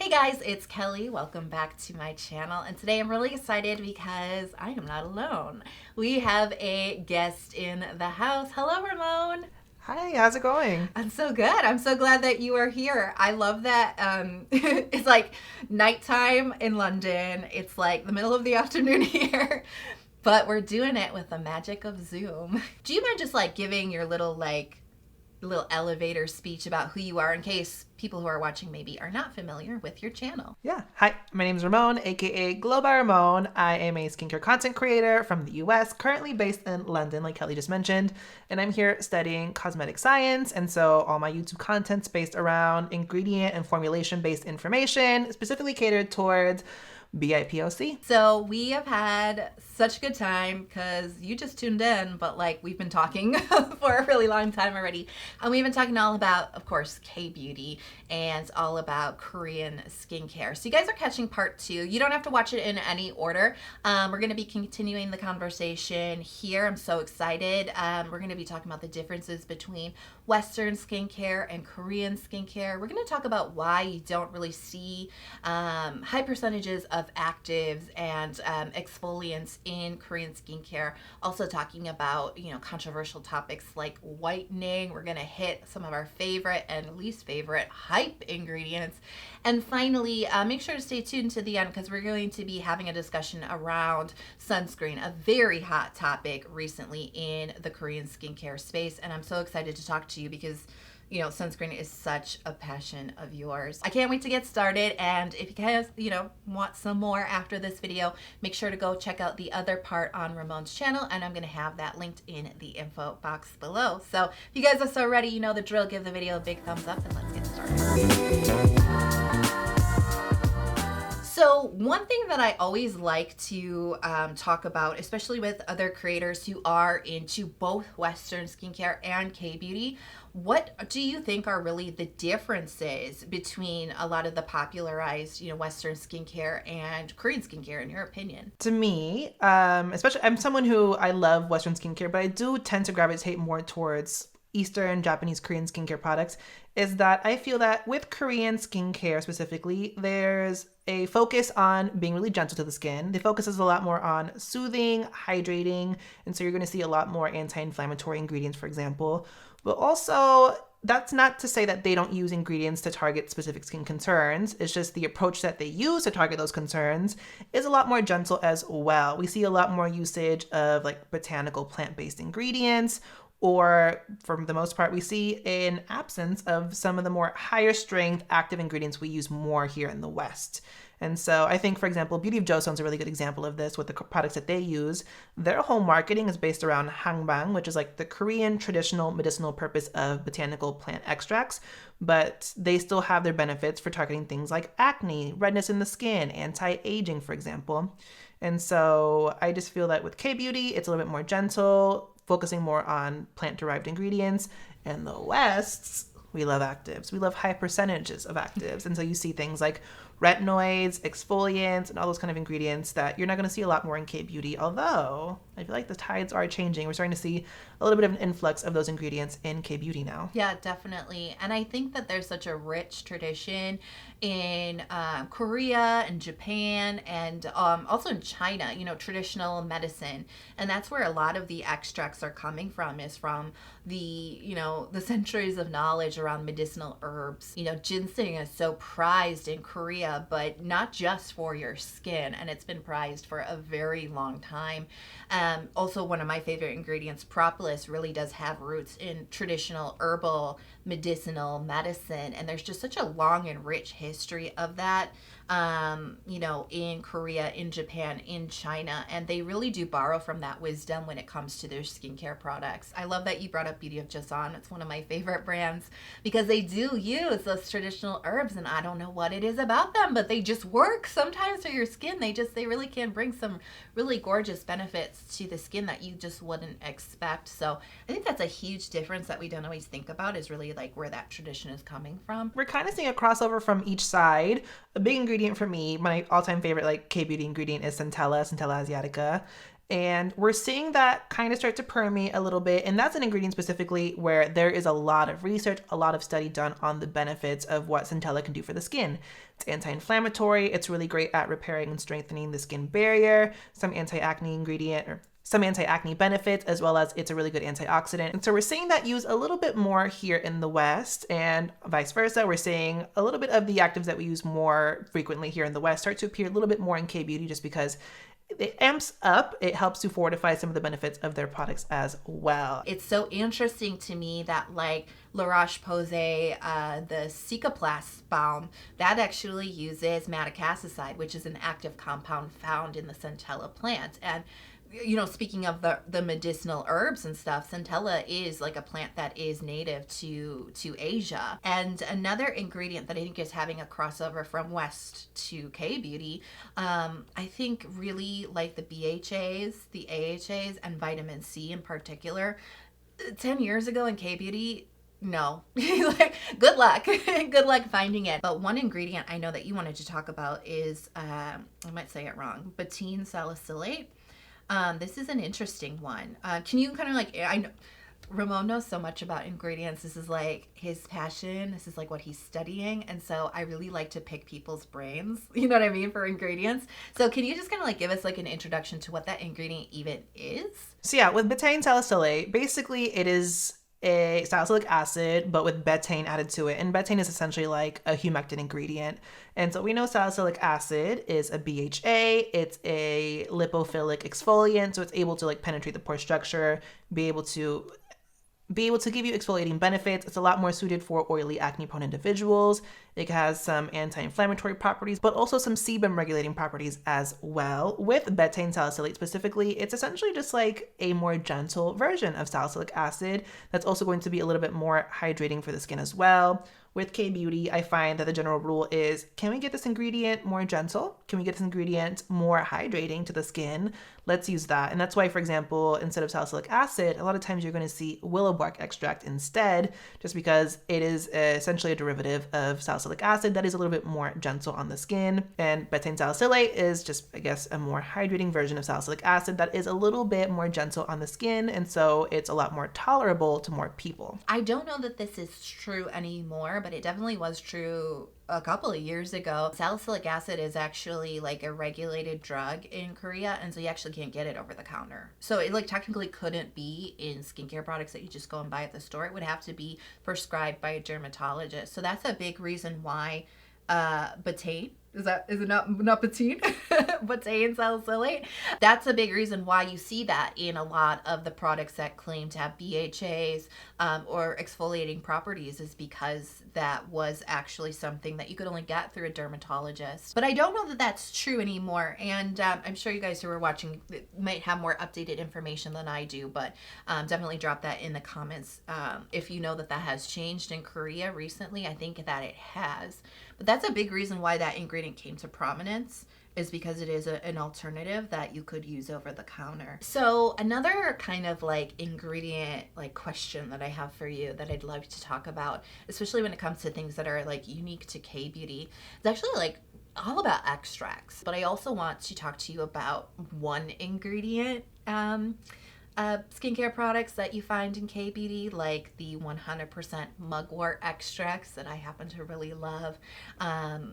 Hey guys, it's Kelly. Welcome back to my channel. And today I'm really excited because I am not alone. We have a guest in the house. Hello, Ramon. Hi, how's it going? I'm so good. I'm so glad that you are here. I love that it's like nighttime in London. It's like the middle of the afternoon here. But we're doing it with the magic of Zoom. Do you mind just like giving your little elevator speech about who you are in case people who are watching maybe are not familiar with your channel? Yeah, hi, my name is Ramon, aka Glow by Ramon. I am a skincare content creator from the US, currently based in London, like Kelly just mentioned, and I'm here studying cosmetic science, and so all my YouTube content's based around ingredient and formulation-based information, specifically catered towards BIPOC. So we have had such a good time because you just tuned in, but like we've been talking for a really long time already. And we've been talking all about, of course, K-beauty and all about Korean skincare. So you guys are catching part 2. You don't have to watch it in any order. We're going to be continuing the conversation here. I'm so excited. We're going to be talking about the differences between Western skincare and Korean skincare. We're going to talk about why you don't really see high percentages of actives and exfoliants in Korean skincare. Also talking about, controversial topics like whitening. We're going to hit some of our favorite and least favorite hype ingredients. And finally, make sure to stay tuned to the end because we're going to be having a discussion around sunscreen, a very hot topic recently in the Korean skincare space. And I'm so excited to talk to you because sunscreen is such a passion of yours. I can't wait to get started. And if you guys, want some more after this video, make sure to go check out the other part on Ramon's channel. And I'm going to have that linked in the info box below. So if you guys are so ready, you know the drill. Give the video a big thumbs up and let's get started. So one thing that I always like to talk about, especially with other creators who are into both Western skincare and K-beauty, what do you think are really the differences between a lot of the popularized, Western skincare and Korean skincare, in your opinion? To me, especially, I'm someone who I love Western skincare, but I do tend to gravitate more towards Eastern, Japanese, Korean skincare products, is that I feel that with Korean skincare specifically, there's a focus on being really gentle to the skin. The focus is a lot more on soothing, hydrating, and so you're going to see a lot more anti-inflammatory ingredients, for example. But also, that's not to say that they don't use ingredients to target specific skin concerns. It's just the approach that they use to target those concerns is a lot more gentle as well. We see a lot more usage of like botanical plant-based ingredients, or for the most part, we see an absence of some of the more higher strength active ingredients we use more here in the West. And so I think, for example, Beauty of Joseon is a really good example of this with the products that they use. Their whole marketing is based around hangbang, which is like the Korean traditional medicinal purpose of botanical plant extracts, but they still have their benefits for targeting things like acne, redness in the skin, anti-aging, for example. And so I just feel that with K-beauty, it's a little bit more gentle, focusing more on plant-derived ingredients. And the West, we love actives. We love high percentages of actives. And so you see things like retinoids, exfoliants, and all those kind of ingredients that you're not going to see a lot more in K-beauty, although I feel like the tides are changing. We're starting to see a little bit of an influx of those ingredients in K-beauty now. Yeah, definitely. And I think that there's such a rich tradition in Korea and Japan and also in China, traditional medicine. And that's where a lot of the extracts are coming from, is from the, the centuries of knowledge around medicinal herbs. Ginseng is so prized in Korea, but not just for your skin. And it's been prized for a very long time. Also, one of my favorite ingredients, propolis, really does have roots in traditional herbal medicinal medicine. And there's just such a long and rich history of that, in Korea, in Japan, in China. And they really do borrow from that wisdom when it comes to their skincare products. I love that you brought up Beauty of Joseon. It's one of my favorite brands because they do use those traditional herbs, and I don't know what it is about them, but they just work sometimes for your skin. They really can bring some really gorgeous benefits to the skin that you just wouldn't expect. So I think that's a huge difference that we don't always think about, is really like where that tradition is coming from. We're kind of seeing a crossover from each side. A big ingredient for me, my all-time favorite like K-beauty ingredient, is Centella asiatica. And we're seeing that kind of start to permeate a little bit. And that's an ingredient specifically where there is a lot of research, a lot of study done on the benefits of what centella can do for the skin. It's anti-inflammatory. It's really great at repairing and strengthening the skin barrier. Some anti-acne benefits, as well as it's a really good antioxidant. And so we're seeing that used a little bit more here in the West, and vice versa. We're seeing a little bit of the actives that we use more frequently here in the West start to appear a little bit more in K-beauty, just because it amps up, it helps to fortify some of the benefits of their products as well. It's so interesting to me that like La Roche-Posay, the Cicaplast balm, that actually uses madecassoside, which is an active compound found in the centella plant. And you know, speaking of the medicinal herbs and stuff, centella is like a plant that is native to Asia. And another ingredient that I think is having a crossover from West to K-beauty, I think really like the BHAs, the AHAs, and vitamin C in particular. 10 years ago in K-beauty, no. Like, good luck. Good luck finding it. But one ingredient I know that you wanted to talk about is, I might say it wrong, betaine salicylate. This is an interesting one. Can you kind of like, I know Ramon knows so much about ingredients. This is like his passion. This is like what he's studying. And so I really like to pick people's brains, you know what I mean, for ingredients. So can you just kind of like give us like an introduction to what that ingredient even is? So yeah, with betaine salicylate, basically it is a salicylic acid, but with betaine added to it. And betaine is essentially like a humectant ingredient. And so we know salicylic acid is a BHA. It's a lipophilic exfoliant, so it's able to like penetrate the pore structure, be able to give you exfoliating benefits. It's a lot more suited for oily acne-prone individuals. It has some anti-inflammatory properties, but also some sebum regulating properties as well. With betaine salicylate specifically, it's essentially just like a more gentle version of salicylic acid that's also going to be a little bit more hydrating for the skin as well. With K-beauty, I find that the general rule is, can we get this ingredient more gentle? Can we get this ingredient more hydrating to the skin? Let's use that. And that's why, for example, instead of salicylic acid, a lot of times you're going to see willow bark extract instead, just because it is essentially a derivative of salicylic acid that is a little bit more gentle on the skin. And betaine salicylate is just, I guess, a more hydrating version of salicylic acid that is a little bit more gentle on the skin. And so it's a lot more tolerable to more people. I don't know that this is true anymore, but it definitely was true a couple of years ago. Salicylic acid is actually like a regulated drug in Korea, and so you actually can't get it over the counter. So it like technically couldn't be in skincare products that you just go and buy at the store. It would have to be prescribed by a dermatologist. So that's a big reason why betaine, is it not betaine? Betaine salicylate. That's a big reason why you see that in a lot of the products that claim to have BHAs or exfoliating properties, is because that was actually something that you could only get through a dermatologist. But I don't know that that's true anymore. And I'm sure you guys who are watching might have more updated information than I do, but definitely drop that in the comments if you know that that has changed in Korea recently. I think that it has. But that's a big reason why that ingredient came to prominence, is because it is an alternative that you could use over the counter. So another kind of like ingredient like question that I have for you that I'd love to talk about, especially when it comes to things that are like unique to K-beauty, is actually like all about extracts. But I also want to talk to you about one ingredient skincare products that you find in K-beauty, like the 100% mugwort extracts that I happen to really love.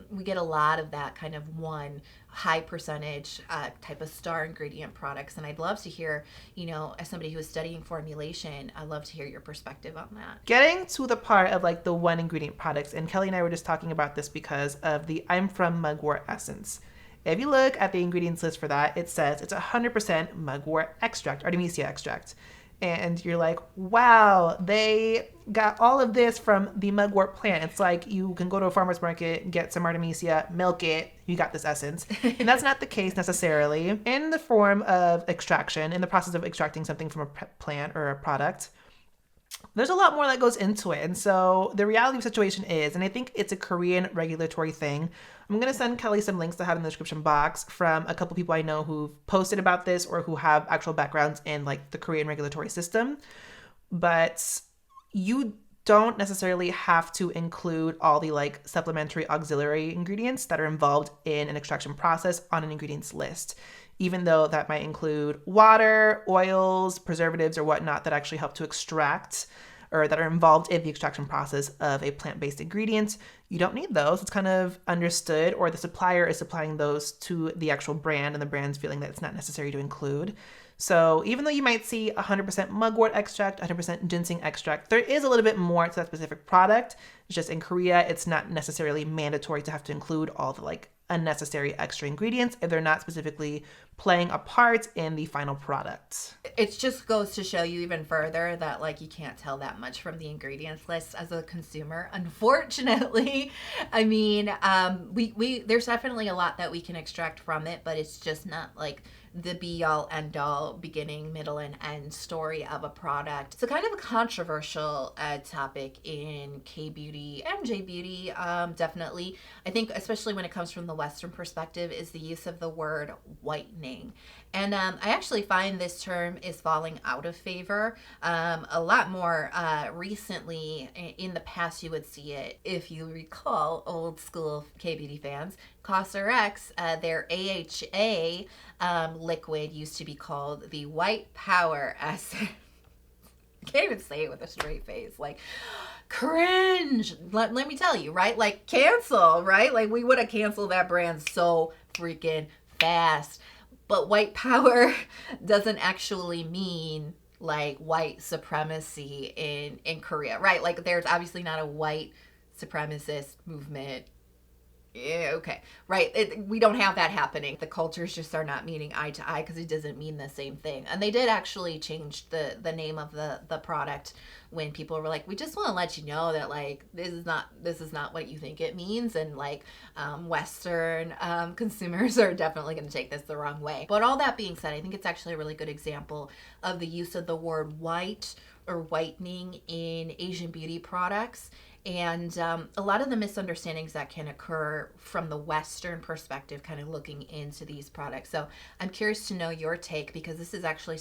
We get a lot of that kind of one high percentage type of star ingredient products, and I'd love to hear, you know, as somebody who is studying formulation, I'd love to hear your perspective on that. Getting to the part of like the one ingredient products, and Kelly and I were just talking about this because of the I'm from Mugwort essence. If you look at the ingredients list for that, it says it's 100% mugwort extract, Artemisia extract. And you're like, wow, they got all of this from the mugwort plant. It's like you can go to a farmer's market, get some Artemisia, milk it, you got this essence. And that's not the case necessarily. In the form of extraction, in the process of extracting something from a plant or a product, there's a lot more that goes into it. And so the reality of the situation is, and I think it's a Korean regulatory thing, I'm going to send Kelly some links to have in the description box from a couple people I know who've posted about this or who have actual backgrounds in like the Korean regulatory system. But you don't necessarily have to include all the like supplementary auxiliary ingredients that are involved in an extraction process on an ingredients list. even though that might include water, oils, preservatives, or whatnot that actually help to extract or that are involved in the extraction process of a plant-based ingredient. You don't need those. It's kind of understood, or the supplier is supplying those to the actual brand and the brand's feeling that it's not necessary to include. So even though you might see 100% mugwort extract, 100% ginseng extract, there is a little bit more to that specific product. It's just in Korea, it's not necessarily mandatory to have to include all the like unnecessary extra ingredients if they're not specifically playing a part in the final product. It just goes to show you even further that like you can't tell that much from the ingredients list as a consumer, unfortunately. I mean, we there's definitely a lot that we can extract from it, but it's just not like the be all end all beginning, middle, and end story of a product. It's a kind of a controversial topic in K-beauty and J-beauty, definitely. I think especially when it comes from the Western perspective is the use of the word whitening. And I actually find this term is falling out of favor a lot more recently. In the past, you would see it, if you recall, old school K-beauty fans, COSRX, their AHA liquid used to be called the White Power Acid. I can't even say it with a straight face. Like, cringe. Let me tell you, right? Like, cancel, right? Like, we would have canceled that brand so freaking fast. But white power doesn't actually mean like white supremacy in Korea, right? Like there's obviously not a white supremacist movement. Yeah, okay, right. We don't have that happening. The cultures just are not meeting eye to eye because it doesn't mean the same thing. And they did actually change the name of the product when people were like, we just want to let you know that like this is not what you think it means, and like Western consumers are definitely going to take this the wrong way. But all that being said, I think it's actually a really good example of the use of the word white or whitening in Asian beauty products. And a lot of the misunderstandings that can occur from the Western perspective, kind of looking into these products. So I'm curious to know your take, because this is actually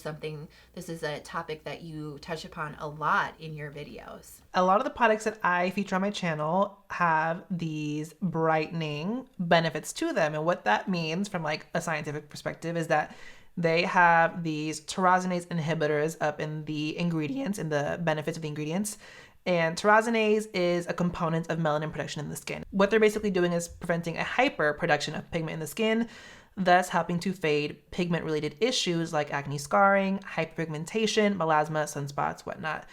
this is a topic that you touch upon a lot in your videos. A lot of the products that I feature on my channel have these brightening benefits to them. And what that means from like a scientific perspective is that they have these tyrosinase inhibitors up in the ingredients, in the benefits of the ingredients. And tyrosinase is a component of melanin production in the skin. What they're basically doing is preventing a hyperproduction of pigment in the skin, thus helping to fade pigment-related issues like acne scarring, hyperpigmentation, melasma, sunspots, whatnot.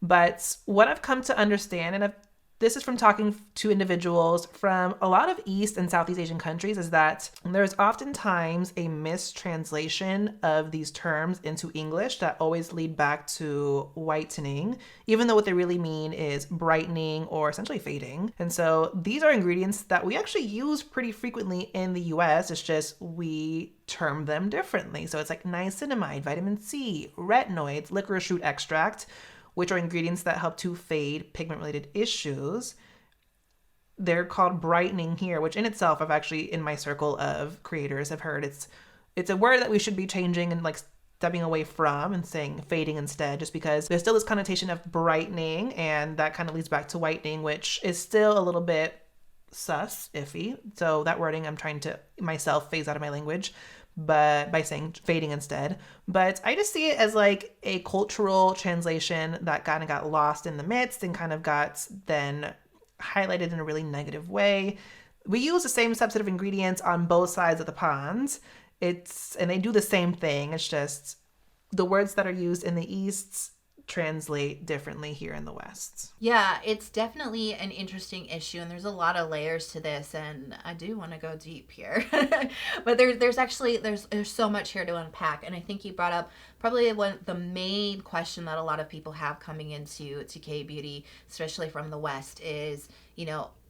But what I've come to understand, and this is from talking to individuals from a lot of East and Southeast Asian countries, is that there's oftentimes a mistranslation of these terms into English that always lead back to whitening, even though what they really mean is brightening or essentially fading. And so these are ingredients that we actually use pretty frequently in the US. It's just we term them differently. So it's like niacinamide, vitamin C, retinoids, licorice root extract, which are ingredients that help to fade pigment-related issues. They're called brightening here, which in itself, I've actually, in my circle of creators, have heard it's a word that we should be changing and like stepping away from and saying fading instead, just because there's still this connotation of brightening, and that kind of leads back to whitening, which is still a little bit iffy. So that wording I'm trying to myself phase out of my language, but by saying fading instead. But I just see it as like a cultural translation that kind of got lost in the midst and kind of got then highlighted in a really negative way. We use the same subset of ingredients on both sides of the pond. And they do the same thing. It's just the words that are used in the East translate differently here in the West. Yeah, it's definitely an interesting issue, and there's a lot of layers to this, and I do want to go deep here. But there's so much here to unpack, and I think you brought up probably the main question that a lot of people have coming into K-beauty, especially from the West, is,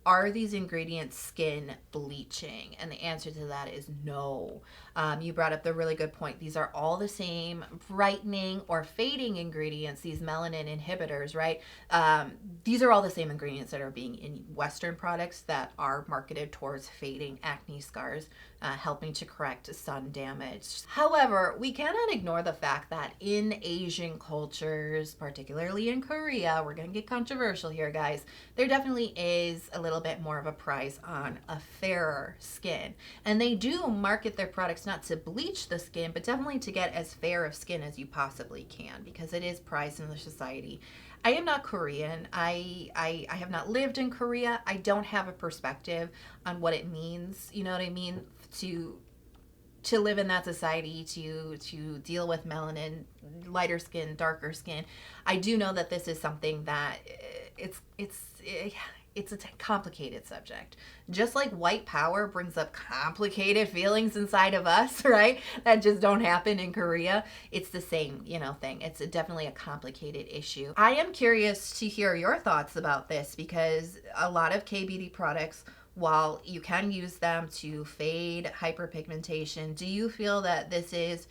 are these ingredients skin bleaching? And the answer to that is no. You brought up the really good point. These are all the same brightening or fading ingredients, these melanin inhibitors, right? These are all the same ingredients that are being in Western products that are marketed towards fading acne scars, helping to correct sun damage. However, we cannot ignore the fact that in Asian cultures, particularly in Korea, we're going to get controversial here, guys, there definitely is a little little bit more of a prize on a fairer skin. And they do market their products not to bleach the skin, but definitely to get as fair of skin as you possibly can, because it is prized in the society. I am not Korean. I have not lived in Korea. I don't have a perspective on what it means, you know what I mean, to live in that society, to deal with melanin, lighter skin, darker skin. I do know that this is something that it's a complicated subject. Just like white power brings up complicated feelings inside of us, right? That just don't happen in Korea. It's the same, thing. It's definitely a complicated issue. I am curious to hear your thoughts about this, because a lot of K-beauty products, while you can use them to fade hyperpigmentation, do you feel that this is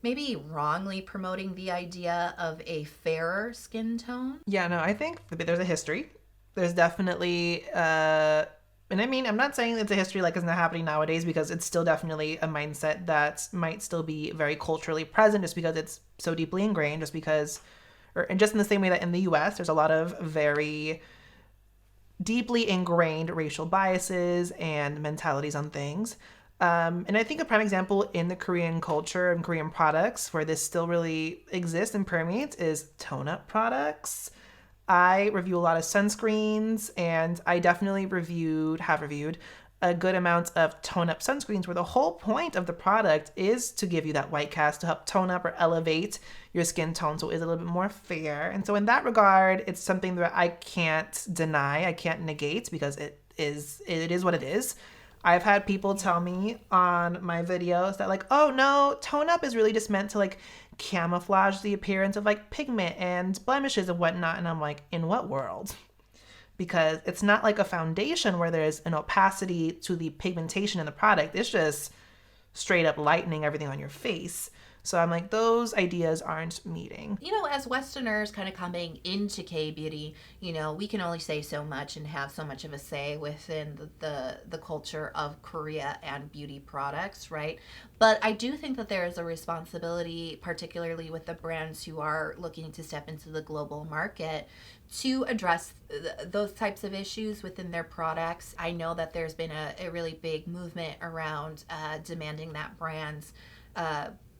maybe wrongly promoting the idea of a fairer skin tone? Yeah, no, I think there's a history. There's definitely, and I mean, I'm not saying it's a history like it's not happening nowadays, because it's still definitely a mindset that might still be very culturally present, just because it's so deeply ingrained, and just in the same way that in the US, there's a lot of very deeply ingrained racial biases and mentalities on things. And I think a prime example in the Korean culture and Korean products where this still really exists and permeates is tone-up products. I review a lot of sunscreens, and I definitely have reviewed a good amount of tone-up sunscreens where the whole point of the product is to give you that white cast, to help tone up or elevate your skin tone so it's a little bit more fair. And so in that regard, it's something that I can't deny, I can't negate, because it is what it is. I've had people tell me on my videos that like, oh no, tone up is really just meant to like camouflage the appearance of like pigment and blemishes and whatnot. And I'm like, in what world? Because it's not like a foundation where there's an opacity to the pigmentation in the product. It's just straight up lightening everything on your face. So I'm like, those ideas aren't meeting. As Westerners kind of coming into K-beauty, we can only say so much and have so much of a say within the culture of Korea and beauty products, right? But I do think that there is a responsibility, particularly with the brands who are looking to step into the global market, to address those types of issues within their products. I know that there's been a really big movement around demanding that brands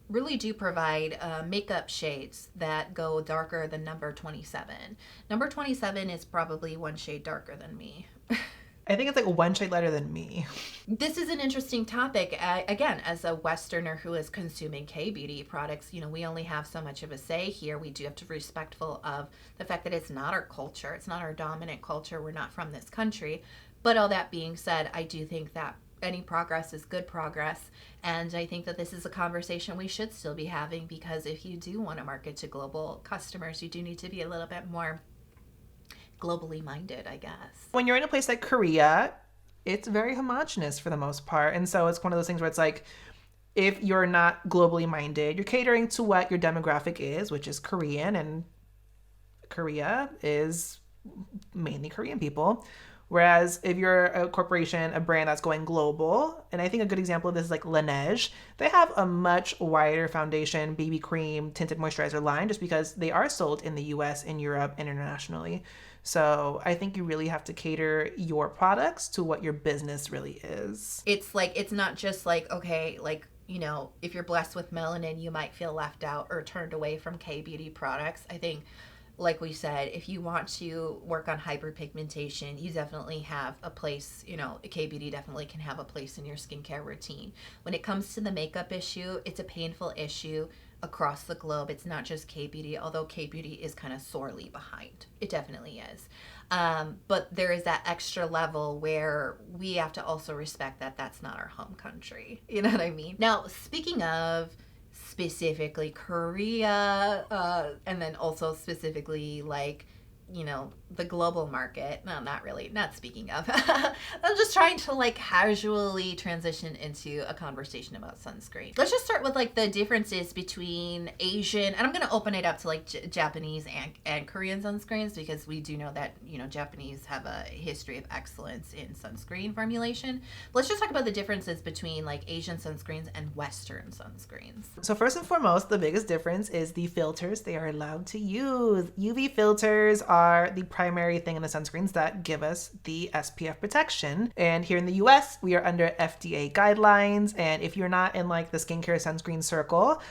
really do provide makeup shades that go darker than number 27. Number 27 is probably one shade darker than me. I think it's like one shade lighter than me. This is an interesting topic. Again, as a Westerner who is consuming K-beauty products, we only have so much of a say here. We do have to be respectful of the fact that it's not our culture. It's not our dominant culture. We're not from this country. But all that being said, I do think that any progress is good progress. And I think that this is a conversation we should still be having, because if you do want to market to global customers, you do need to be a little bit more globally minded, I guess. When you're in a place like Korea, it's very homogenous for the most part. And so it's one of those things where it's like, if you're not globally minded, you're catering to what your demographic is, which is Korean, and Korea is mainly Korean people. Whereas if you're a corporation, a brand that's going global, and I think a good example of this is like Laneige, they have a much wider foundation, BB cream, tinted moisturizer line, just because they are sold in the US, in Europe, and internationally. So I think you really have to cater your products to what your business really is. It's like, it's not just like, okay, like, if you're blessed with melanin, you might feel left out or turned away from K-beauty products. I think, like we said, if you want to work on hyperpigmentation, you definitely have a place, K-beauty definitely can have a place in your skincare routine. When it comes to the makeup issue, it's a painful issue across the globe. It's not just K-beauty, although K-beauty is kind of sorely behind. It definitely is. But there is that extra level where we have to also respect that that's not our home country. You know what I mean? Now, speaking of specifically Korea, and then also specifically like, the global market. No, not really. Not speaking of. I'm just trying to like casually transition into a conversation about sunscreen. Let's just start with like the differences between Asian, and I'm going to open it up to like Japanese and Korean sunscreens, because we do know that, Japanese have a history of excellence in sunscreen formulation. But let's just talk about the differences between like Asian sunscreens and Western sunscreens. So first and foremost, the biggest difference is the filters they are allowed to use. UV filters are the primary thing in the sunscreens that give us the SPF protection. And here in the US, we are under FDA guidelines. And if you're not in like the skincare sunscreen circle,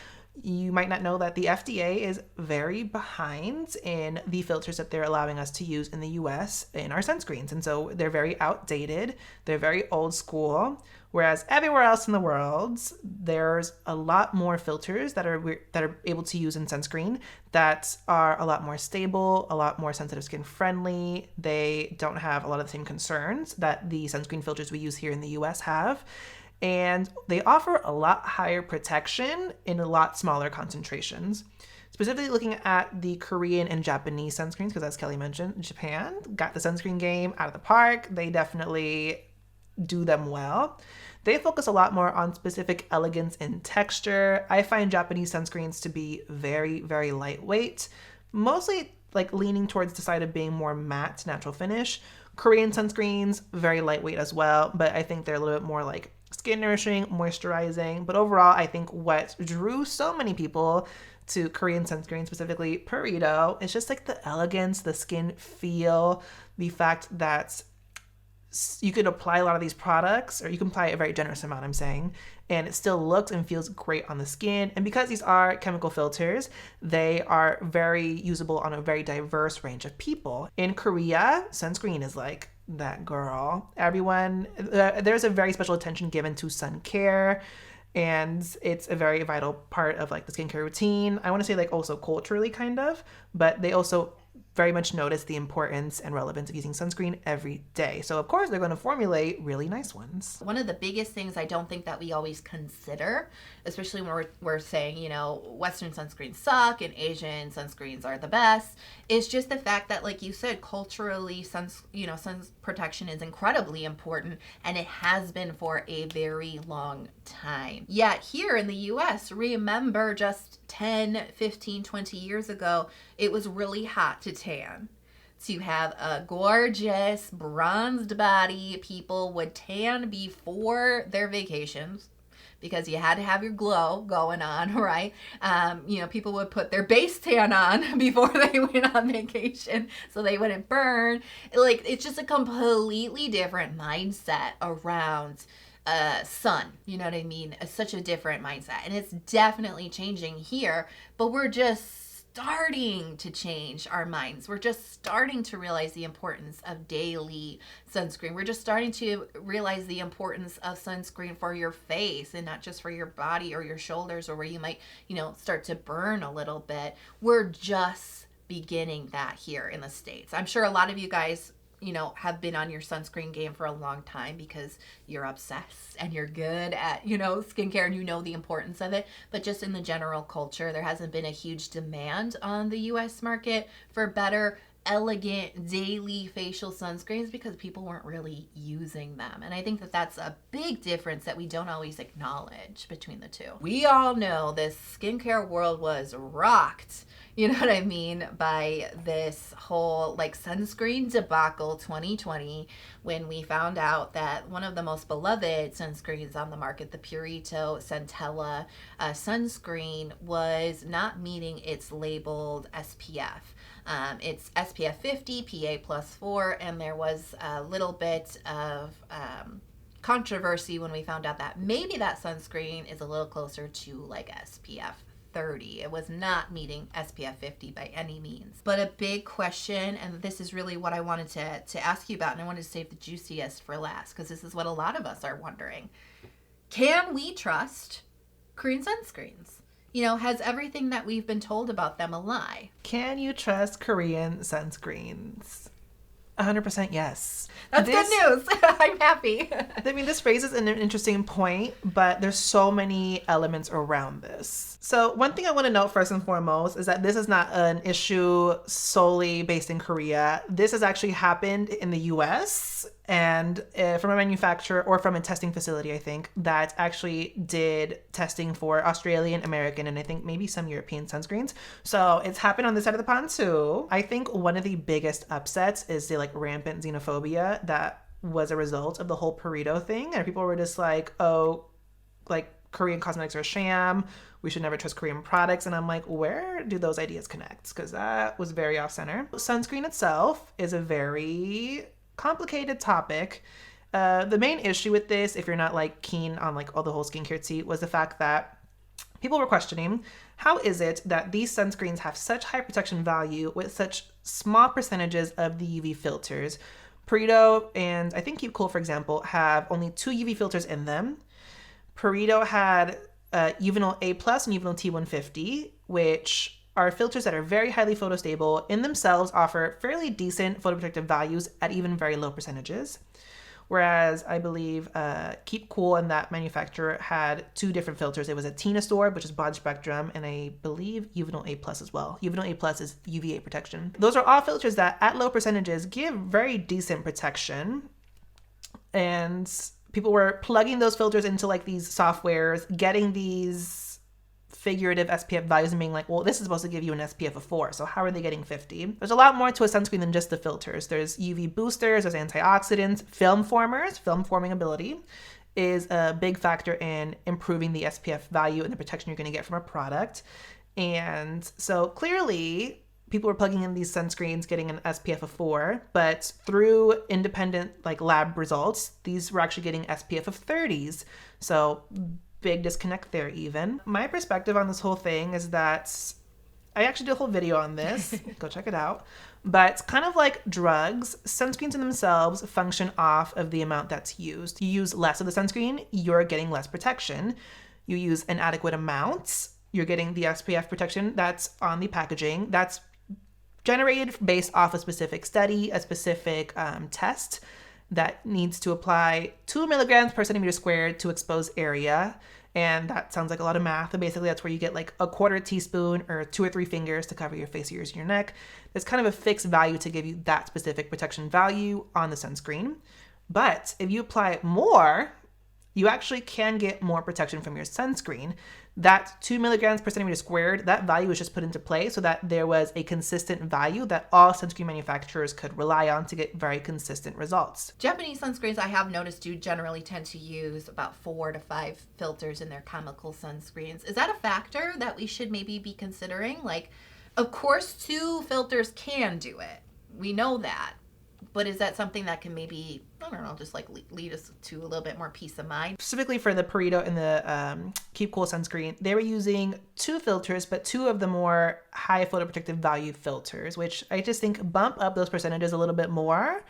you might not know that the FDA is very behind in the filters that they're allowing us to use in the US in our sunscreens. And so they're very outdated. They're very old school. Whereas everywhere else in the world, there's a lot more filters that are able to use in sunscreen that are a lot more stable, a lot more sensitive skin friendly. They don't have a lot of the same concerns that the sunscreen filters we use here in the US have. And they offer a lot higher protection in a lot smaller concentrations. Specifically looking at the Korean and Japanese sunscreens, because as Kelly mentioned, Japan got the sunscreen game out of the park. They definitely do them well. They focus a lot more on specific elegance and texture. I find Japanese sunscreens to be very, very lightweight, mostly like leaning towards the side of being more matte, natural finish. Korean sunscreens, very lightweight as well, but I think they're a little bit more like skin nourishing, moisturizing. But overall, I think what drew so many people to Korean sunscreen, specifically Purito, is just like the elegance, the skin feel, the fact that you could apply a lot of these products, or you can apply a very generous amount, I'm saying, and it still looks and feels great on the skin. And because these are chemical filters, they are very usable on a very diverse range of people. In Korea, sunscreen is like that girl. Everyone, there's a very special attention given to sun care, and it's a very vital part of like the skincare routine. I want to say like also culturally kind of, but they also very much notice the importance and relevance of using sunscreen every day. So of course they're going to formulate really nice ones. One of the biggest things I don't think that we always consider, especially when we're saying, you know, Western sunscreens suck and Asian sunscreens are the best, is just the fact that, like you said, culturally, sun protection is incredibly important, and it has been for a very long time. Yet here in the US, remember just 10, 15, 20 years ago, it was really hot to tan. To have a gorgeous bronzed body, people would tan before their vacations because you had to have your glow going on, right? People would put their base tan on before they went on vacation so they wouldn't burn. Like, it's just a completely different mindset around sun, you know what I mean? It's such a different mindset, and it's definitely changing here, but we're just starting to change our minds. We're just starting to realize the importance of daily sunscreen. We're just starting to realize the importance of sunscreen for your face and not just for your body or your shoulders, or where you might, start to burn a little bit. We're just beginning that here in the States. I'm sure a lot of you guys have been on your sunscreen game for a long time because you're obsessed and you're good at, skincare, and you know the importance of it. But just in the general culture, there hasn't been a huge demand on the US market for better, elegant, daily facial sunscreens because people weren't really using them. And I think that that's a big difference that we don't always acknowledge between the two. We all know this skincare world was rocked, you know what I mean, by this whole sunscreen debacle 2020, when we found out that one of the most beloved sunscreens on the market, the Purito Centella sunscreen, was not meeting its labeled SPF. It's SPF 50, PA++, and there was a little bit of controversy when we found out that maybe that sunscreen is a little closer to SPF 30. It was not meeting SPF 50 by any means. But a big question, and this is really what I wanted to ask you about, and I wanted to save the juiciest for last, because this is what a lot of us are wondering. Can we trust Korean sunscreens? Has everything that we've been told about them a lie? Can you trust Korean sunscreens? 100% yes. That's good news. I'm happy. I mean, this raises an interesting point, but there's so many elements around this. So one thing I want to note first and foremost is that this is not an issue solely based in Korea. This has actually happened in the US, and from a manufacturer or from a testing facility, I think, that actually did testing for Australian, American, and I think maybe some European sunscreens. So it's happened on this side of the pond too. I think one of the biggest upsets is the rampant xenophobia that was a result of the whole Purito thing. And people were just Korean cosmetics are a sham. We should never trust Korean products. And I'm like, where do those ideas connect? Because that was very off center. Sunscreen itself is a very complicated topic. The main issue with this, if you're not like keen on like all the whole skincare tea, was the fact that people were questioning, how is it that these sunscreens have such high protection value with such small percentages of the UV filters? Perito and I think Keep Cool, for example, have only 2 UV filters in them. Perito had Uvinol A plus and Uvinol T150, which are filters that are very highly photostable, in themselves offer fairly decent photoprotective values at even very low percentages. Whereas I believe Keep Cool and that manufacturer had 2 different filters. It was a Tina Store, which is broad spectrum, and I believe Uvinol A plus as well. Uvinol A plus is UVA protection. Those are all filters that at low percentages give very decent protection. And people were plugging those filters into like these softwares, getting these figurative SPF values and being like, well, this is supposed to give you an SPF of 4, so how are they getting 50? There's a lot more to a sunscreen than just the filters. There's UV boosters, there's antioxidants, film formers. Film forming ability is a big factor in improving the SPF value and the protection you're going to get from a product. And so clearly people were plugging in these sunscreens getting an SPF of 4, but through independent like lab results, these were actually getting SPF of 30s. So big disconnect there even. My perspective on this whole thing is that I actually did a whole video on this. Go check it out. But kind of like drugs, sunscreens in themselves function off of the amount that's used. You use less of the sunscreen, you're getting less protection. You use an adequate amount, you're getting the SPF protection that's on the packaging. That's generated based off a specific study, a specific test that needs to apply 2 milligrams per centimeter squared to exposed area. And that sounds like a lot of math, but basically that's where you get like a 1/4 teaspoon or 2 or 3 fingers to cover your face, ears, and your neck. There's kind of a fixed value to give you that specific protection value on the sunscreen. But if you apply more, you actually can get more protection from your sunscreen. That 2 milligrams per centimeter squared, that value was just put into play so that there was a consistent value that all sunscreen manufacturers could rely on to get very consistent results. Japanese sunscreens, I have noticed, do generally tend to use about 4 to 5 filters in their chemical sunscreens. Is that a factor that we should maybe be considering? Like, of course, 2 filters can do it. We know that. But is that something that can maybe, I don't know, just like lead us to a little bit more peace of mind? Specifically for the Perito and the Keep Cool sunscreen, they were using 2 filters, but 2 of the more high photoprotective value filters, which I just think bump up those percentages a little bit more.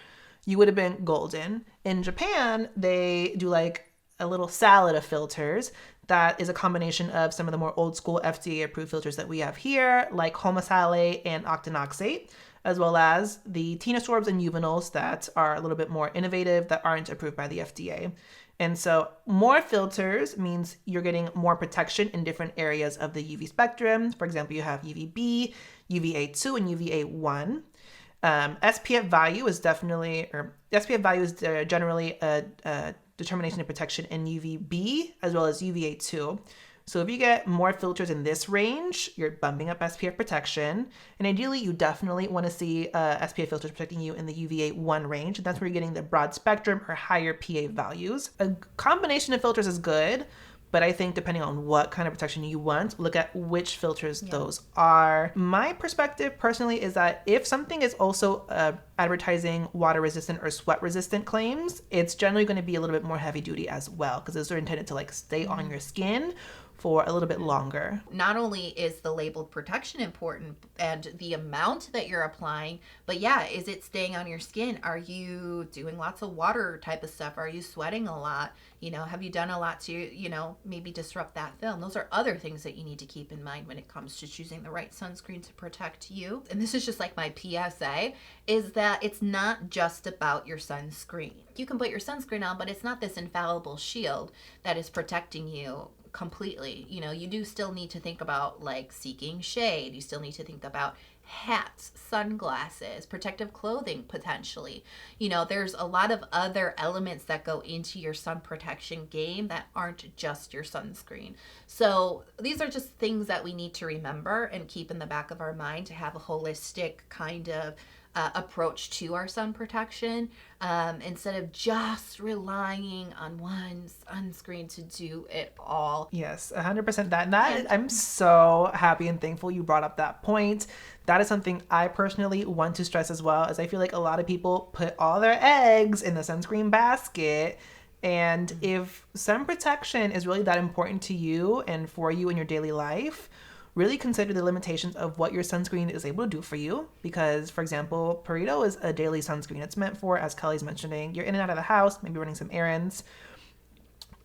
You would have been golden. In Japan, they do like a little salad of filters that is a combination of some of the more old school FDA approved filters that we have here, like Homosale and octinoxate, as well as the Tina Sorbs and Uvinols that are a little bit more innovative that aren't approved by the FDA. And so more filters means you're getting more protection in different areas of the UV spectrum. For example, you have UVB, UVA2, and UVA1. SPF value is generally a determination of protection in UVB as well as UVA2. So if you get more filters in this range, you're bumping up SPF protection. And ideally, you definitely want to see SPF filters protecting you in the UVA1 range. That's where you're getting the broad spectrum or higher PA values. A combination of filters is good, but I think depending on what kind of protection you want, look at which filters those are. My perspective personally is that if something is also advertising water resistant or sweat resistant claims, it's generally going to be a little bit more heavy duty as well, because those are intended to like stay on your skin for a little bit longer. Not only is the labeled protection important and the amount that you're applying, but yeah, is it staying on your skin? Are you doing lots of water type of stuff? Are you sweating a lot? You know, have you done a lot to, you know, maybe disrupt that film? Those are other things that you need to keep in mind when it comes to choosing the right sunscreen to protect you. And this is just like my PSA, is that it's not just about your sunscreen. You can put your sunscreen on, but it's not this infallible shield that is protecting you completely. You know, you do still need to think about like seeking shade. You still need to think about hats, sunglasses, protective clothing potentially. You know, there's a lot of other elements that go into your sun protection game that aren't just your sunscreen. So these are just things that we need to remember and keep in the back of our mind to have a holistic kind of approach to our sun protection, instead of just relying on one sunscreen to do it all. Yes, 100% that. And that I'm so happy and thankful you brought up that point. That is something I personally want to stress as well, as I feel like a lot of people put all their eggs in the sunscreen basket. And if sun protection is really that important to you and for you in your daily life, really consider the limitations of what your sunscreen is able to do for you. Because, for example, Purito is a daily sunscreen. It's meant for, as Kelly's mentioning, you're in and out of the house, maybe running some errands.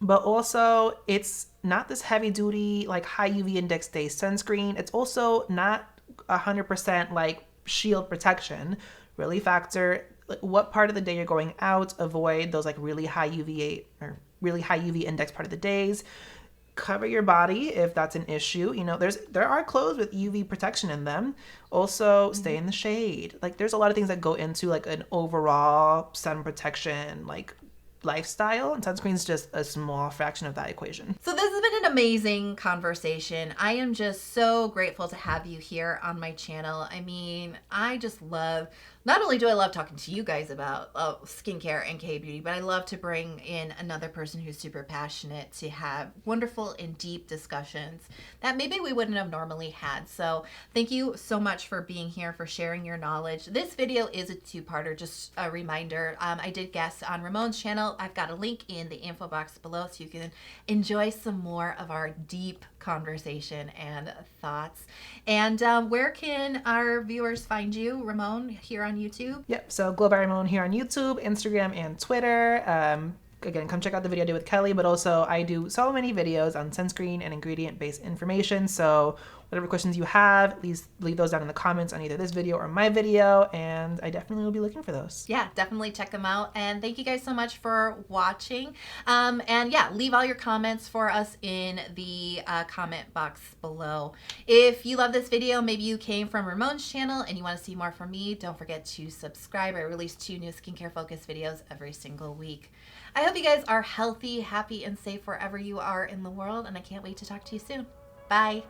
But also, it's not this heavy duty, like high UV index day sunscreen. It's also not 100% like shield protection. Really factor like what part of the day you're going out. Avoid those like really high UVA or really high UV index part of the days. Cover your body if that's an issue. You know, there are clothes with UV protection in them. Also, stay in the shade. Like, there's a lot of things that go into like an overall sun protection like lifestyle, and sunscreen's just a small fraction of that equation. So this has been an amazing conversation. I am just so grateful to have you here on my channel. I mean, I just love, not only do I love talking to you guys about skincare and K-beauty, but I love to bring in another person who's super passionate to have wonderful and deep discussions that maybe we wouldn't have normally had. So thank you so much for being here, for sharing your knowledge. This video is a two-parter, just a reminder. I did guest on Ramon's channel. I've got a link in the info box below so you can enjoy some more of our deep conversation and thoughts. And where can our viewers find you, Ramon, here on YouTube? Yep, so Glow by Ramon here on YouTube, Instagram, and Twitter. Again, come check out the video I did with Kelly, but also I do so many videos on sunscreen and ingredient-based information. So whatever questions you have, please leave those down in the comments on either this video or my video, and I definitely will be looking for those. Yeah, definitely check them out. And thank you guys so much for watching. And yeah, leave all your comments for us in the comment box below. If you love this video, maybe you came from Ramon's channel and you want to see more from me, don't forget to subscribe. I release 2 new skincare focused videos every single week. I hope you guys are healthy, happy, and safe wherever you are in the world, and I can't wait to talk to you soon. Bye.